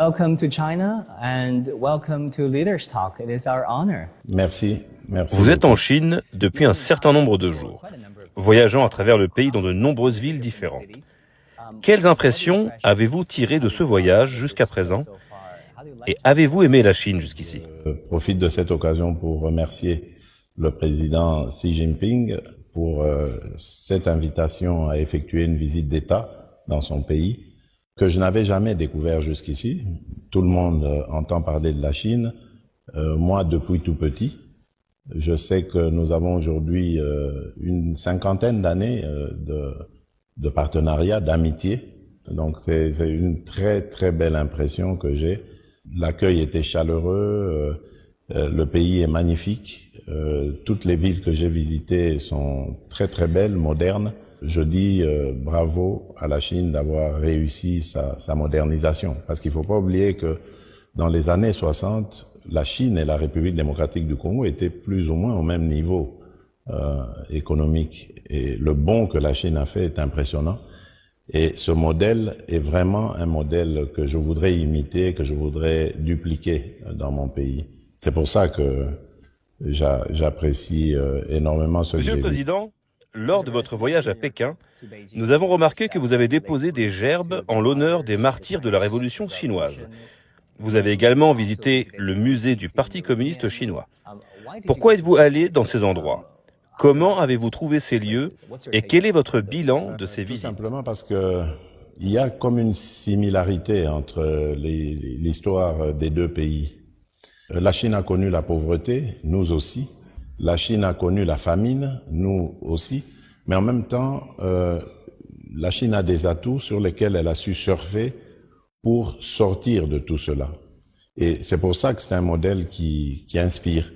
Welcome to China and welcome to Leaders Talk. It is our honor. Merci. Vous êtes en Chine depuis un certain nombre de jours, voyageant à travers le pays dans de nombreuses villes différentes. Quelles impressions avez-vous tirées de ce voyage jusqu'à présent et avez-vous aimé la Chine jusqu'ici? Je profite de cette occasion pour remercier le président Xi Jinping pour cette invitation à effectuer une visite d'État dans son pays que je n'avais jamais découvert jusqu'ici. Tout le monde entend parler de la Chine. Moi, depuis tout petit, je sais que nous avons aujourd'hui une cinquantaine d'années de partenariat, d'amitié. Donc c'est une très très belle impression que j'ai. L'accueil était chaleureux, le pays est magnifique. Toutes les villes que j'ai visitées sont très très belles, modernes. Je dis bravo à la Chine d'avoir réussi sa modernisation. Parce qu'il ne faut pas oublier que dans les années 60, la Chine et la République démocratique du Congo étaient plus ou moins au même niveau économique. Et le bond que la Chine a fait est impressionnant. Et ce modèle est vraiment un modèle que je voudrais imiter, que je voudrais dupliquer dans mon pays. C'est pour ça que j'apprécie énormément ce que j'ai vu. Monsieur le Président, lors de votre voyage à Pékin, nous avons remarqué que vous avez déposé des gerbes en l'honneur des martyrs de la Révolution chinoise. Vous avez également visité le musée du Parti communiste chinois. Pourquoi êtes-vous allé dans ces endroits? Comment avez-vous trouvé ces lieux et quel est votre bilan de ces visites? Tout simplement parce que il y a comme une similarité entre l'histoire des deux pays. La Chine a connu la pauvreté, nous aussi. La Chine a connu la famine, nous aussi. Mais en même temps, la Chine a des atouts sur lesquels elle a su surfer pour sortir de tout cela. Et c'est pour ça que c'est un modèle qui inspire.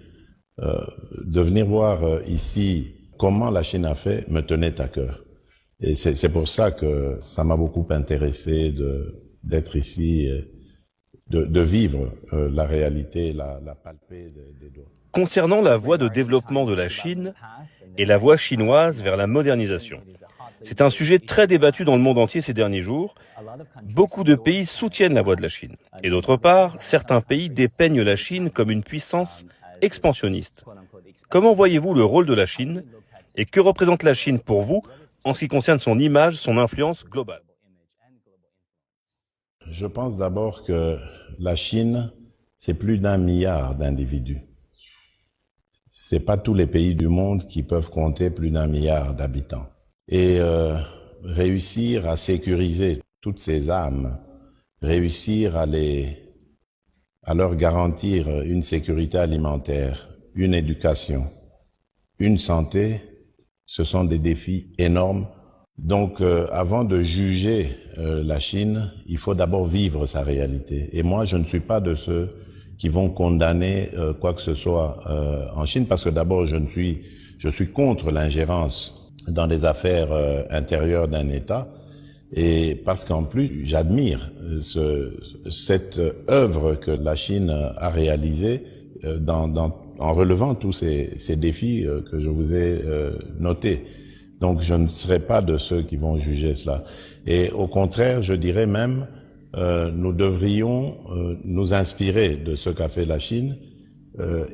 De venir voir ici comment la Chine a fait me tenait à cœur. Et c'est pour ça que ça m'a beaucoup intéressé d'être ici, de vivre la réalité, la palper des doigts. Concernant la voie de développement de la Chine et la voie chinoise vers la modernisation, c'est un sujet très débattu dans le monde entier ces derniers jours. Beaucoup de pays soutiennent la voie de la Chine. Et d'autre part, certains pays dépeignent la Chine comme une puissance expansionniste. Comment voyez-vous le rôle de la Chine et que représente la Chine pour vous en ce qui concerne son image, son influence globale? Je pense d'abord que la Chine, c'est plus d'1 milliard d'individus. C'est pas tous les pays du monde qui peuvent compter plus d'1 milliard d'habitants. Et réussir à sécuriser toutes ces âmes, réussir à leur garantir une sécurité alimentaire, une éducation, une santé, ce sont des défis énormes. Donc, avant de juger la Chine, il faut d'abord vivre sa réalité. Et moi, je ne suis pas de ceux qui vont condamner quoi que ce soit en Chine, parce que d'abord, je suis contre l'ingérence dans les affaires intérieures d'un État, et parce qu'en plus, j'admire cette œuvre que la Chine a réalisée en relevant tous ces défis que je vous ai notés. Donc, je ne serai pas de ceux qui vont juger cela. Et au contraire, je dirais même, nous devrions nous inspirer de ce qu'a fait la Chine,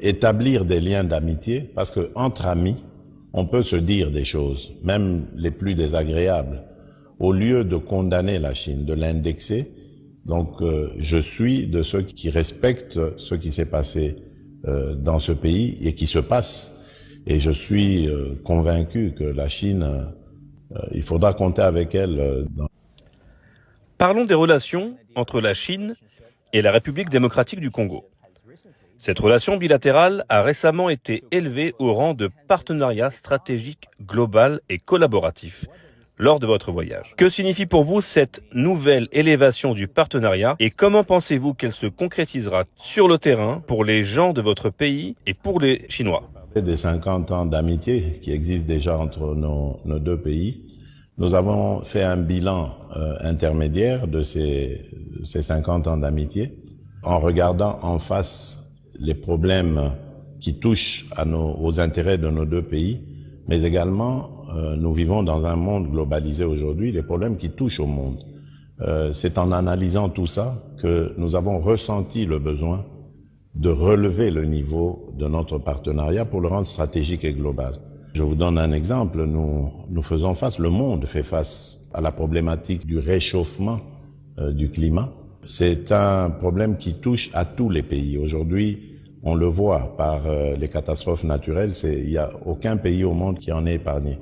établir des liens d'amitié, parce que entre amis, on peut se dire des choses, même les plus désagréables, au lieu de condamner la Chine, de l'indexer. Donc, je suis de ceux qui respectent ce qui s'est passé dans ce pays et qui se passe. Et je suis convaincu que la Chine, il faudra compter avec elle. Parlons des relations entre la Chine et la République démocratique du Congo. Cette relation bilatérale a récemment été élevée au rang de partenariat stratégique global et collaboratif lors de votre voyage. Que signifie pour vous cette nouvelle élévation du partenariat et comment pensez-vous qu'elle se concrétisera sur le terrain pour les gens de votre pays et pour les Chinois? Des 50 ans d'amitié qui existent déjà entre nos deux pays, nous avons fait un bilan intermédiaire de ces 50 ans d'amitié en regardant en face les problèmes qui touchent aux intérêts de nos deux pays, mais également nous vivons dans un monde globalisé aujourd'hui, les problèmes qui touchent au monde. C'est en analysant tout ça que nous avons ressenti le besoin de relever le niveau de notre partenariat pour le rendre stratégique et global. Je vous donne un exemple, nous faisons face, le monde fait face à la problématique du réchauffement du climat. C'est un problème qui touche à tous les pays. Aujourd'hui, on le voit par les catastrophes naturelles, il n'y a aucun pays au monde qui en est épargné.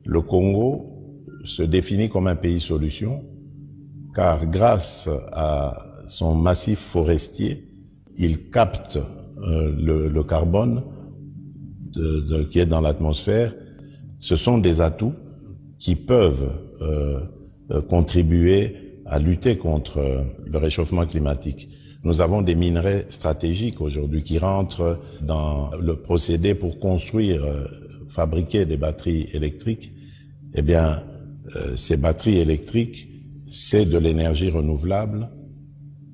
Le Congo se définit comme un pays solution, car grâce à son massif forestier, il capte le carbone qui est dans l'atmosphère. Ce sont des atouts qui peuvent contribuer à lutter contre le réchauffement climatique. Nous avons des minerais stratégiques aujourd'hui qui rentrent dans le procédé pour construire, fabriquer des batteries électriques. Eh bien, ces batteries électriques, c'est de l'énergie renouvelable,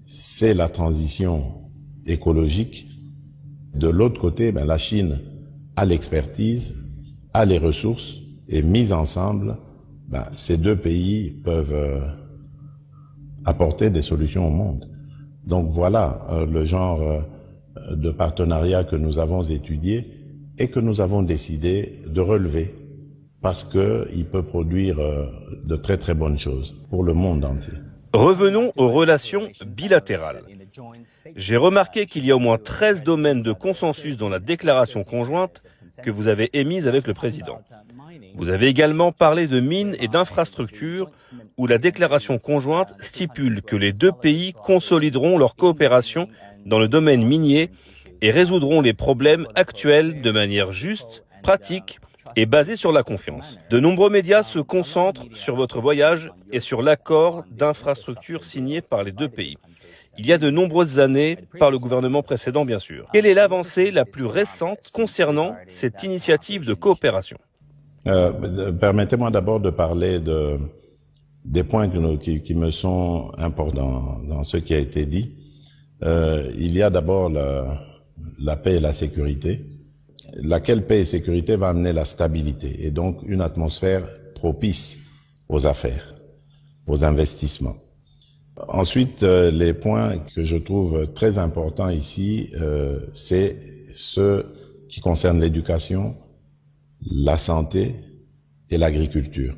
c'est la transition écologique. De l'autre côté, la Chine a l'expertise, a les ressources, et mis ensemble, ces deux pays peuvent apporter des solutions au monde. Donc voilà le genre de partenariat que nous avons étudié et que nous avons décidé de relever parce qu'il peut produire de très très bonnes choses pour le monde entier. Revenons aux relations bilatérales. J'ai remarqué qu'il y a au moins 13 domaines de consensus dans la déclaration conjointe que vous avez émise avec le président. Vous avez également parlé de mines et d'infrastructures où la déclaration conjointe stipule que les deux pays consolideront leur coopération dans le domaine minier et résoudront les problèmes actuels de manière juste, pratique et basée sur la confiance. De nombreux médias se concentrent sur votre voyage et sur l'accord d'infrastructure signé par les deux pays. Il y a de nombreuses années, par le gouvernement précédent bien sûr. Quelle est l'avancée la plus récente concernant cette initiative de coopération ? Permettez-moi d'abord de parler des points qui me sont importants dans ce qui a été dit. Il y a d'abord la paix et la sécurité. Laquelle paix et sécurité va amener la stabilité et donc une atmosphère propice aux affaires, aux investissements. Ensuite, les points que je trouve très importants ici, c'est ceux qui concernent l'éducation, la santé et l'agriculture.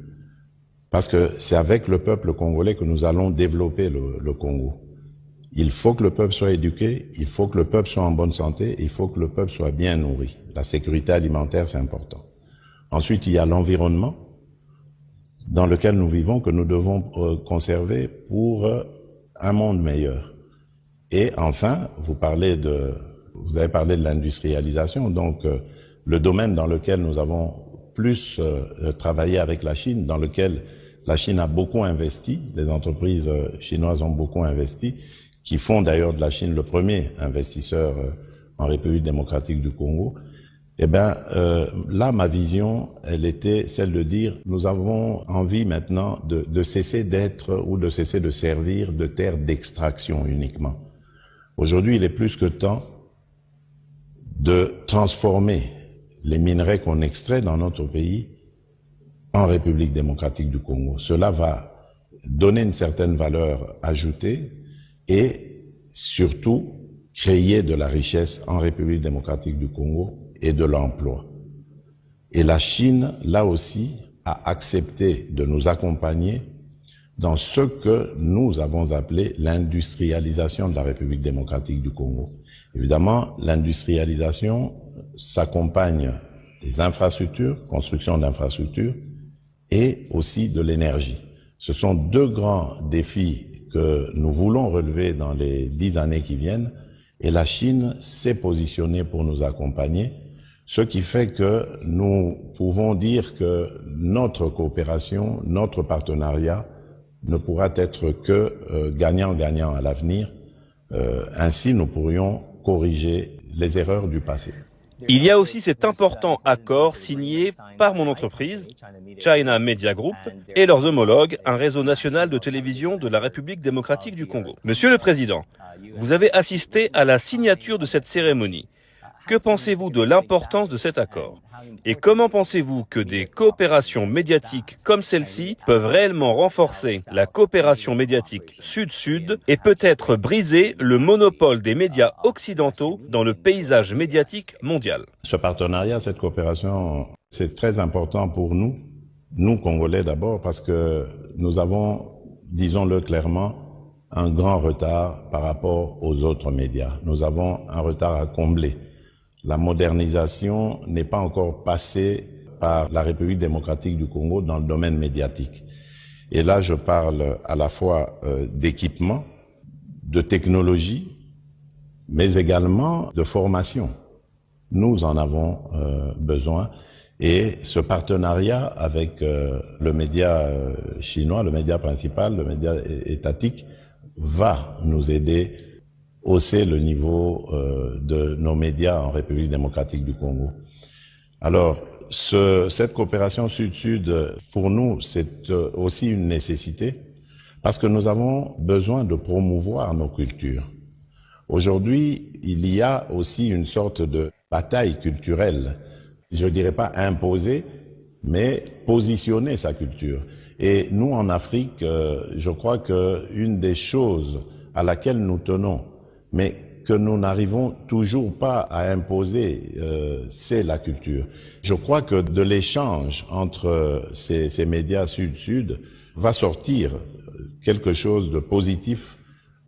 Parce que c'est avec le peuple congolais que nous allons développer le Congo. Il faut que le peuple soit éduqué, il faut que le peuple soit en bonne santé, il faut que le peuple soit bien nourri. La sécurité alimentaire, c'est important. Ensuite, il y a l'environnement dans lequel nous vivons que nous devons conserver pour un monde meilleur. Et enfin, vous avez parlé de l'industrialisation, donc le domaine dans lequel nous avons plus travaillé avec la Chine, dans lequel la Chine a beaucoup investi, les entreprises chinoises ont beaucoup investi, qui font d'ailleurs de la Chine le premier investisseur en République démocratique du Congo. Là, ma vision, elle était celle de dire, nous avons envie maintenant de cesser d'être ou de cesser de servir de terre d'extraction uniquement. Aujourd'hui, il est plus que temps de transformer les minerais qu'on extrait dans notre pays en République démocratique du Congo. Cela va donner une certaine valeur ajoutée et surtout créer de la richesse en République démocratique du Congo et de l'emploi. Et la Chine, là aussi, a accepté de nous accompagner dans ce que nous avons appelé l'industrialisation de la République démocratique du Congo. Évidemment, l'industrialisation s'accompagne des infrastructures, construction d'infrastructures, et aussi de l'énergie. Ce sont deux grands défis que nous voulons relever dans les 10 années qui viennent, et la Chine s'est positionnée pour nous accompagner, ce qui fait que nous pouvons dire que notre coopération, notre partenariat ne pourra être que gagnant-gagnant à l'avenir. Ainsi, nous pourrions corriger les erreurs du passé. Il y a aussi cet important accord signé par mon entreprise, China Media Group, et leurs homologues, un réseau national de télévision de la République démocratique du Congo. Monsieur le Président, vous avez assisté à la signature de cette cérémonie. Que pensez-vous de l'importance de cet accord? Et comment pensez-vous que des coopérations médiatiques comme celle-ci peuvent réellement renforcer la coopération médiatique Sud-Sud et peut-être briser le monopole des médias occidentaux dans le paysage médiatique mondial? Ce partenariat, cette coopération, c'est très important pour nous Congolais d'abord, parce que nous avons, disons-le clairement, un grand retard par rapport aux autres médias. Nous avons un retard à combler. La modernisation n'est pas encore passée par la République démocratique du Congo dans le domaine médiatique. Et là, je parle à la fois d'équipement, de technologie, mais également de formation. Nous en avons besoin. Et ce partenariat avec le média chinois, le média principal, le média étatique, va nous aider à hausser le niveau de nos médias en République démocratique du Congo. Alors, cette coopération Sud-Sud, pour nous, c'est aussi une nécessité parce que nous avons besoin de promouvoir nos cultures. Aujourd'hui, il y a aussi une sorte de bataille culturelle, je dirais pas imposer, mais positionner sa culture. Et nous, en Afrique, je crois que une des choses à laquelle nous tenons, mais que nous n'arrivons toujours pas à imposer, c'est la culture. Je crois que de l'échange entre ces médias Sud-Sud va sortir quelque chose de positif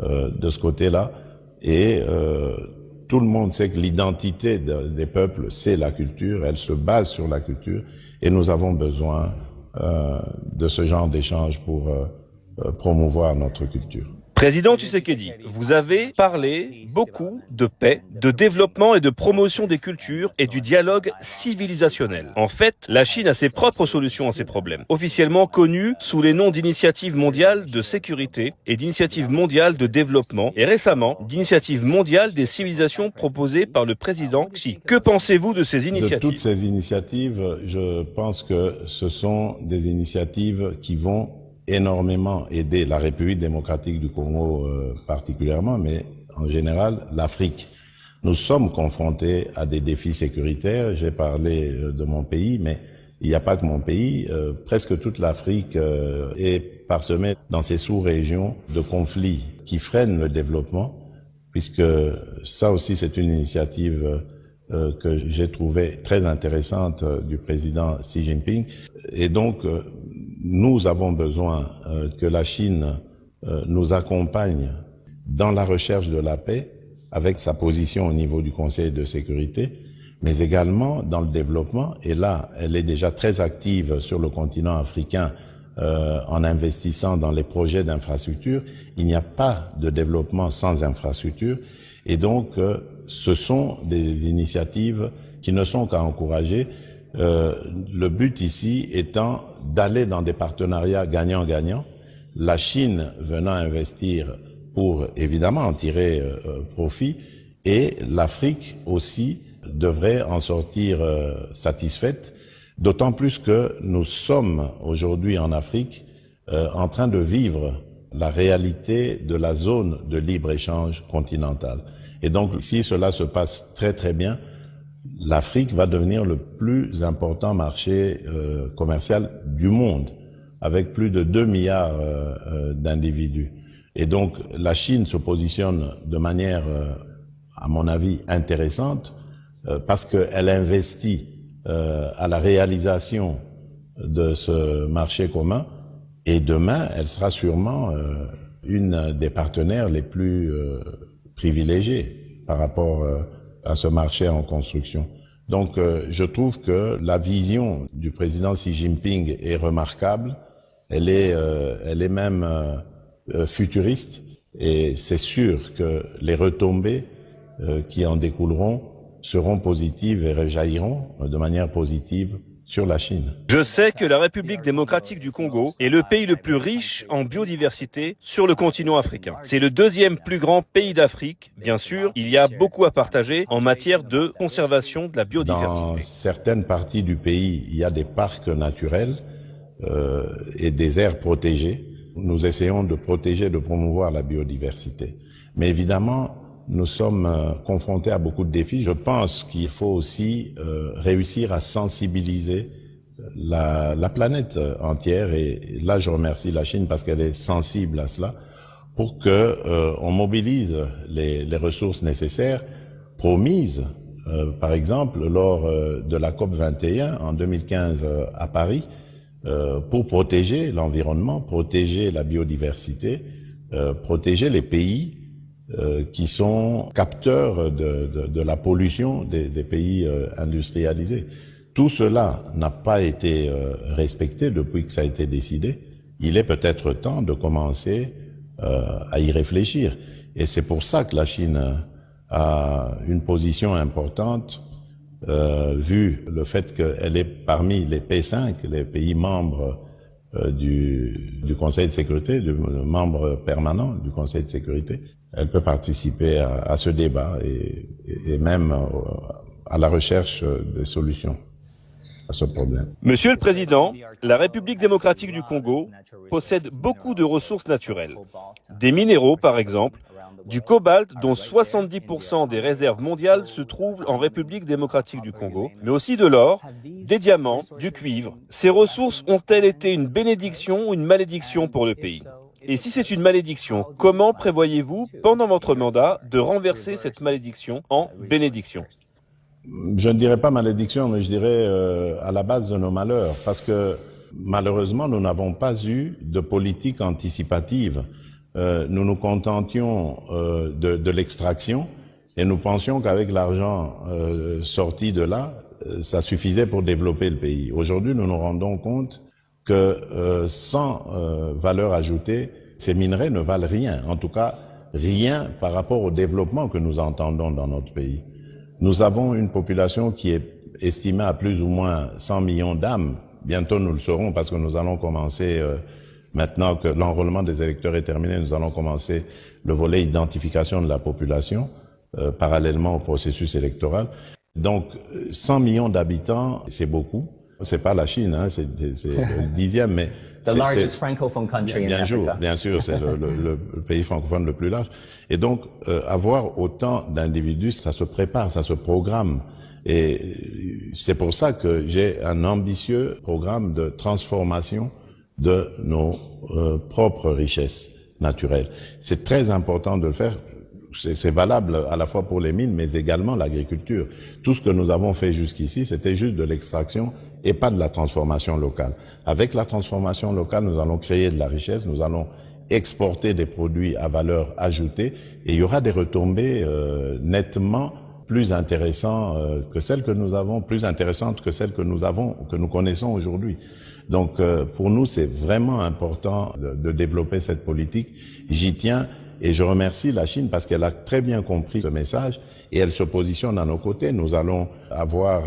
de ce côté-là. Et tout le monde sait que l'identité des peuples, c'est la culture, elle se base sur la culture, et nous avons besoin de ce genre d'échange pour promouvoir notre culture. Président Tshisekedi, vous avez parlé beaucoup de paix, de développement et de promotion des cultures et du dialogue civilisationnel. En fait, la Chine a ses propres solutions à ces problèmes, officiellement connues sous les noms d'Initiative mondiale de sécurité et d'Initiative mondiale de développement, et récemment d'Initiative mondiale des civilisations proposée par le président Xi. Que pensez-vous de ces initiatives? De toutes ces initiatives, je pense que ce sont des initiatives qui vont énormément aider la République démocratique du Congo particulièrement, mais en général l'Afrique. Nous sommes confrontés à des défis sécuritaires. J'ai parlé de mon pays, mais il n'y a pas que mon pays. Presque toute l'Afrique est parsemée dans ces sous-régions de conflits qui freinent le développement, puisque ça aussi c'est une initiative que j'ai trouvée très intéressante du président Xi Jinping. Et donc, nous avons besoin que la Chine nous accompagne dans la recherche de la paix avec sa position au niveau du Conseil de sécurité, mais également dans le développement. Et là, elle est déjà très active sur le continent africain en investissant dans les projets d'infrastructure. Il n'y a pas de développement sans infrastructure. Et donc, ce sont des initiatives qui ne sont qu'à encourager. Le but ici étant d'aller dans des partenariats gagnant-gagnant, la Chine venant investir pour évidemment en tirer profit, et l'Afrique aussi devrait en sortir satisfaite, d'autant plus que nous sommes aujourd'hui en Afrique en train de vivre la réalité de la zone de libre-échange continentale. Et donc si cela se passe très très bien, l'Afrique va devenir le plus important marché commercial du monde, avec plus de 2 milliards d'individus. Et donc la Chine se positionne de manière, à mon avis, intéressante, parce qu'elle investit à la réalisation de ce marché commun, et demain, elle sera sûrement une des partenaires les plus privilégiés par rapport à ce marché en construction. Donc, je trouve que la vision du président Xi Jinping est remarquable. Elle est même futuriste, et c'est sûr que les retombées qui en découleront seront positives et rejailliront de manière positive sur la Chine. Je sais que la République démocratique du Congo est le pays le plus riche en biodiversité sur le continent africain. C'est le deuxième plus grand pays d'Afrique. Bien sûr, il y a beaucoup à partager en matière de conservation de la biodiversité. Dans certaines parties du pays, il y a des parcs naturels et des aires protégées. Nous essayons de protéger, de promouvoir la biodiversité. Mais évidemment, nous sommes confrontés à beaucoup de défis. Je pense qu'il faut aussi réussir à sensibiliser la planète entière. Et là, je remercie la Chine parce qu'elle est sensible à cela pour que on mobilise les ressources nécessaires promises. Par exemple, lors de la COP 21 en 2015 à Paris, pour protéger l'environnement, protéger la biodiversité, protéger les pays qui sont capteurs de la pollution des pays industrialisés. Tout cela n'a pas été respecté depuis que ça a été décidé. Il est peut-être temps de commencer à y réfléchir. Et c'est pour ça que la Chine a une position importante, vu le fait qu'elle est parmi les P5, les pays membres du Conseil de sécurité, membres permanents du Conseil de sécurité. Elle peut participer à ce débat et même à la recherche des solutions à ce problème. Monsieur le Président, la République démocratique du Congo possède beaucoup de ressources naturelles. Des minéraux, par exemple, du cobalt, dont 70% des réserves mondiales se trouvent en République démocratique du Congo, mais aussi de l'or, des diamants, du cuivre. Ces ressources ont-elles été une bénédiction ou une malédiction pour le pays ? Et si c'est une malédiction, comment prévoyez-vous, pendant votre mandat, de renverser cette malédiction en bénédiction ? Je ne dirais pas malédiction, mais je dirais à la base de nos malheurs, parce que malheureusement, nous n'avons pas eu de politique anticipative. Nous nous contentions de l'extraction et nous pensions qu'avec l'argent sorti de là, ça suffisait pour développer le pays. Aujourd'hui, nous nous rendons compte que sans valeur ajoutée, ces minerais ne valent rien, en tout cas rien par rapport au développement que nous entendons dans notre pays. Nous avons une population qui est estimée à plus ou moins 100 millions d'âmes. Bientôt nous le saurons parce que nous allons commencer, maintenant que l'enrôlement des électeurs est terminé, nous allons commencer le volet identification de la population, parallèlement au processus électoral. Donc 100 millions d'habitants, c'est beaucoup. C'est pas la Chine, hein, c'est le 10e, mais The largest francophone country in Africa. Bien sûr, c'est le pays francophone le plus large. Et donc, avoir autant d'individus, ça se prépare, ça se programme. Et c'est pour ça que j'ai un ambitieux programme de transformation de nos propres richesses naturelles. C'est très important de le faire. C'est valable à la fois pour les mines, mais également l'agriculture. Tout ce que nous avons fait jusqu'ici, c'était juste de l'extraction et pas de la transformation locale. Avec la transformation locale, nous allons créer de la richesse, nous allons exporter des produits à valeur ajoutée et il y aura des retombées nettement plus intéressantes que celles que nous avons, plus intéressantes que celles que nous connaissons aujourd'hui. Donc pour nous, c'est vraiment important de développer cette politique. J'y tiens. Et je remercie la Chine parce qu'elle a très bien compris ce message et elle se positionne à nos côtés. Nous allons avoir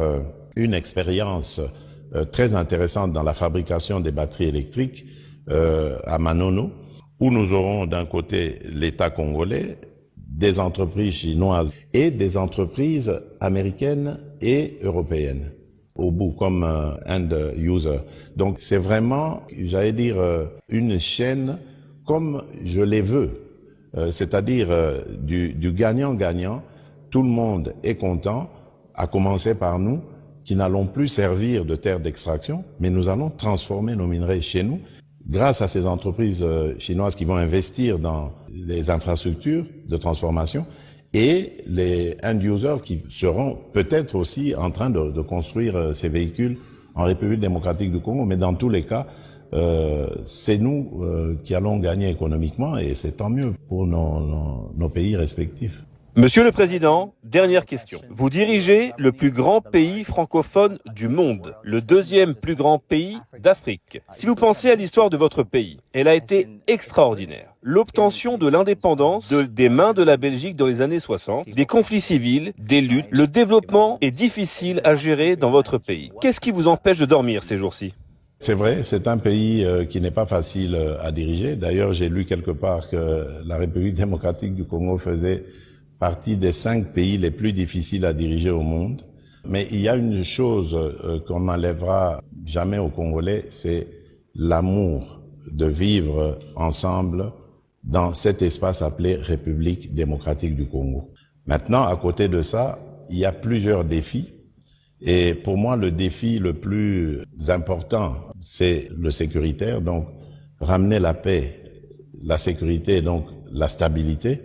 une expérience très intéressante dans la fabrication des batteries électriques à Manono, où nous aurons d'un côté l'État congolais, des entreprises chinoises et des entreprises américaines et européennes au bout comme end user. Donc c'est vraiment, j'allais dire, une chaîne comme je les veux. C'est-à-dire du gagnant-gagnant, tout le monde est content, à commencer par nous, qui n'allons plus servir de terre d'extraction, mais nous allons transformer nos minerais chez nous, grâce à ces entreprises chinoises qui vont investir dans les infrastructures de transformation, et les end-users qui seront peut-être aussi en train de construire ces véhicules en République démocratique du Congo, mais dans tous les cas, c'est nous qui allons gagner économiquement et c'est tant mieux pour nos pays respectifs. Monsieur le Président, dernière question. Vous dirigez le plus grand pays francophone du monde, le deuxième plus grand pays d'Afrique. Si vous pensez à l'histoire de votre pays, elle a été extraordinaire. L'obtention de l'indépendance des mains de la Belgique dans les années 60, des conflits civils, des luttes, le développement est difficile à gérer dans votre pays. Qu'est-ce qui vous empêche de dormir ces jours-ci ? C'est vrai, c'est un pays qui n'est pas facile à diriger. D'ailleurs, j'ai lu quelque part que la République démocratique du Congo faisait partie des 5 pays les plus difficiles à diriger au monde. Mais il y a une chose qu'on n'enlèvera jamais aux Congolais, c'est l'amour de vivre ensemble dans cet espace appelé République démocratique du Congo. Maintenant, à côté de ça, il y a plusieurs défis. Et pour moi, le défi le plus important, c'est le sécuritaire. Donc, ramener la paix, la sécurité, donc la stabilité.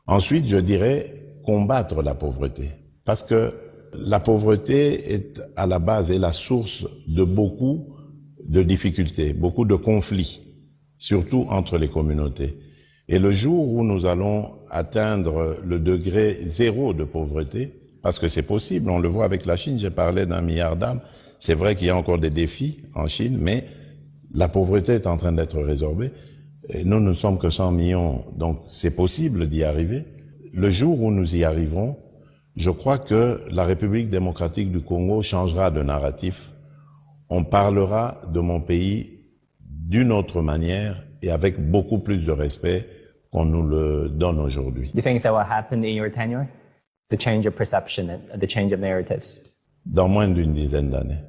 Ensuite, je dirais combattre la pauvreté. Parce que la pauvreté est à la base et la source de beaucoup de difficultés, beaucoup de conflits, surtout entre les communautés. Et le jour où nous allons atteindre le degré zéro de pauvreté, parce que c'est possible, on le voit avec la Chine, j'ai parlé d'1 milliard d'âmes, c'est vrai qu'il y a encore des défis en Chine, mais la pauvreté est en train d'être résorbée. Et nous ne sommes que 100 millions, donc c'est possible d'y arriver. Le jour où nous y arriverons, je crois que la République démocratique du Congo changera de narratif. On parlera de mon pays d'une autre manière et avec beaucoup plus de respect qu'on nous le donne aujourd'hui. Do you think that will happen in your tenure? The change of perception and the change of narratives? Dans moins d'une dizaine d'années.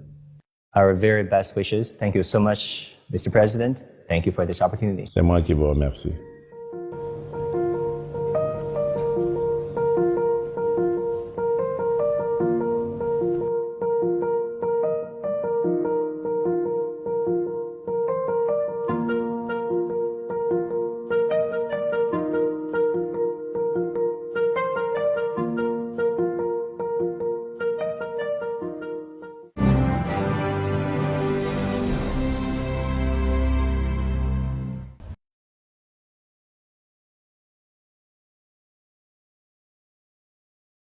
Our very best wishes. Thank you so much, Mr. President. Thank you for this opportunity. C'est moi qui vous remercie.